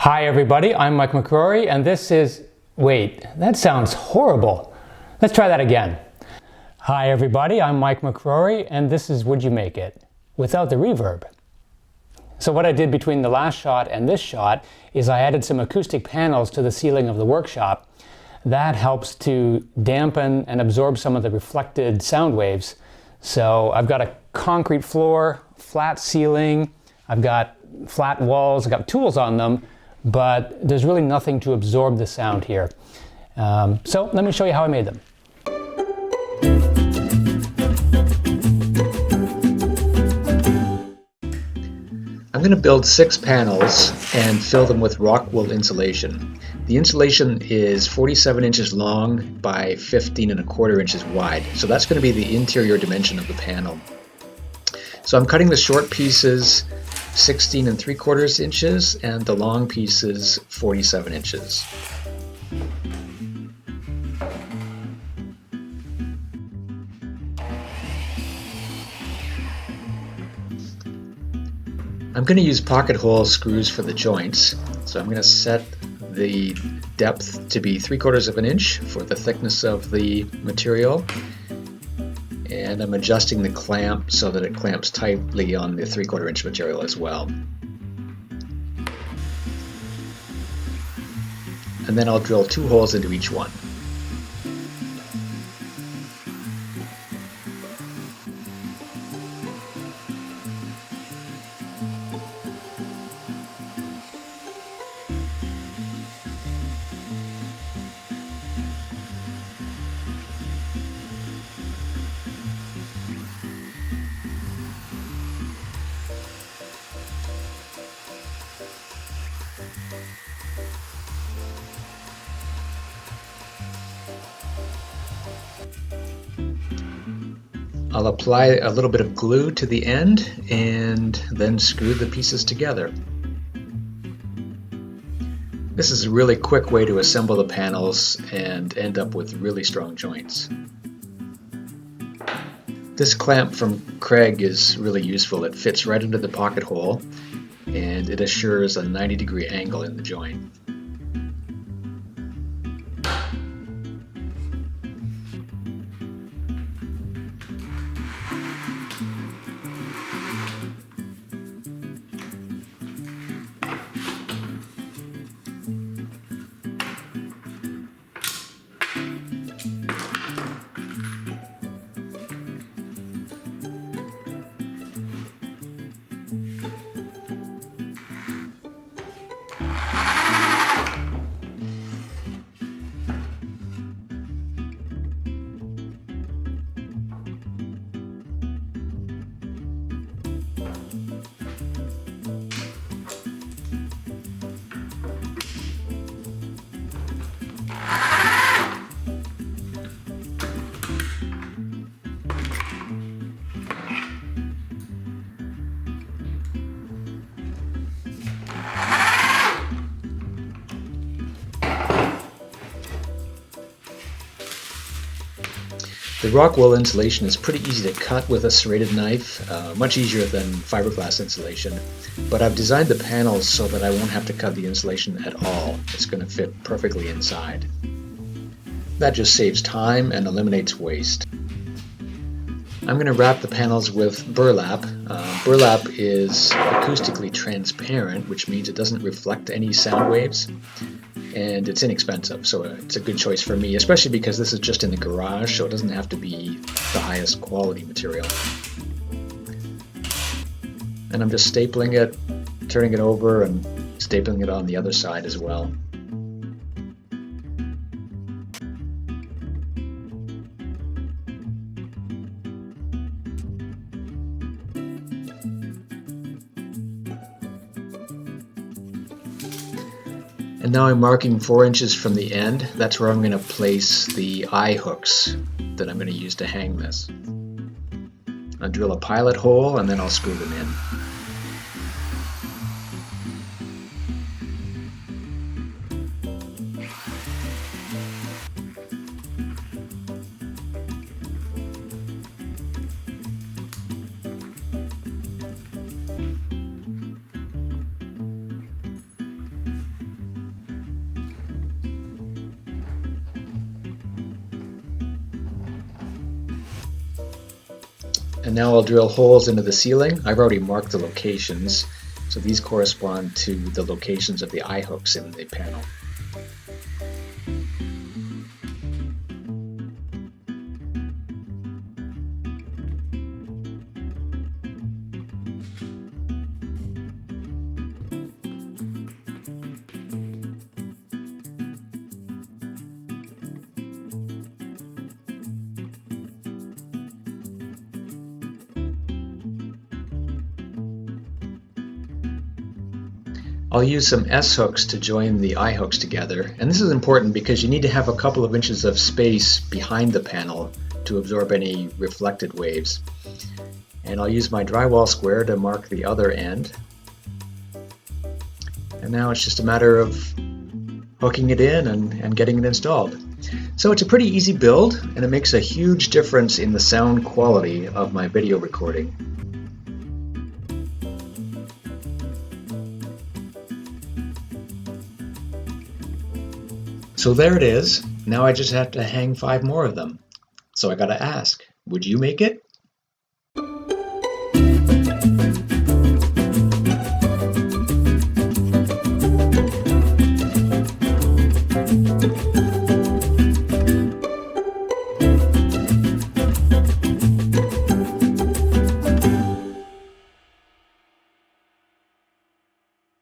Hi everybody, I'm Mike McCrory and this is... Wait, that sounds horrible. Let's try that again. Hi everybody, I'm Mike McCrory and this is Would You Make It? Without the reverb. So what I did between the last shot and this shot is I added some acoustic panels to the ceiling of the workshop. That helps to dampen and absorb some of the reflected sound waves. So I've got a concrete floor, flat ceiling, I've got flat walls, I've got tools on them, but there's really nothing to absorb the sound here. So let me show you how I made them. I'm going to build 6 panels and fill them with rock wool insulation. The insulation is 47 inches long by 15 1/4 inches wide, so that's going to be the interior dimension of the panel. So I'm cutting the short pieces 16 3/4 inches and the long pieces 47 inches. I'm going to use pocket hole screws for the joints, so I'm going to set the depth to be 3/4 inch for the thickness of the material, and I'm adjusting the clamp so that it clamps tightly on the 3/4 inch material as well. And then I'll drill 2 holes into each one. I'll apply a little bit of glue to the end and then screw the pieces together. This is a really quick way to assemble the panels and end up with really strong joints. This clamp from Kreg is really useful. It fits right into the pocket hole and it assures a 90-degree angle in the joint. The rock wool insulation is pretty easy to cut with a serrated knife, much easier than fiberglass insulation, but I've designed the panels so that I won't have to cut the insulation at all. It's going to fit perfectly inside. That just saves time and eliminates waste. I'm going to wrap the panels with burlap. Burlap is acoustically transparent, which means it doesn't reflect any sound waves. And it's inexpensive, so it's a good choice for me, especially because this is just in the garage, so it doesn't have to be the highest quality material. And I'm just stapling it, turning it over, and stapling it on the other side as well. And now I'm marking 4 inches from the end. That's where I'm going to place the eye hooks that I'm going to use to hang this. I'll drill a pilot hole and then I'll screw them in. And now I'll drill holes into the ceiling. I've already marked the locations, so these correspond to the locations of the eye hooks in the panel. I'll use some S-hooks to join the eye hooks together, and this is important because you need to have a couple of inches of space behind the panel to absorb any reflected waves. And I'll use my drywall square to mark the other end. And now it's just a matter of hooking it in and getting it installed. So it's a pretty easy build, and it makes a huge difference in the sound quality of my video recording. So there it is. Now I just have to hang 5 more of them. So I gotta ask, would you make it?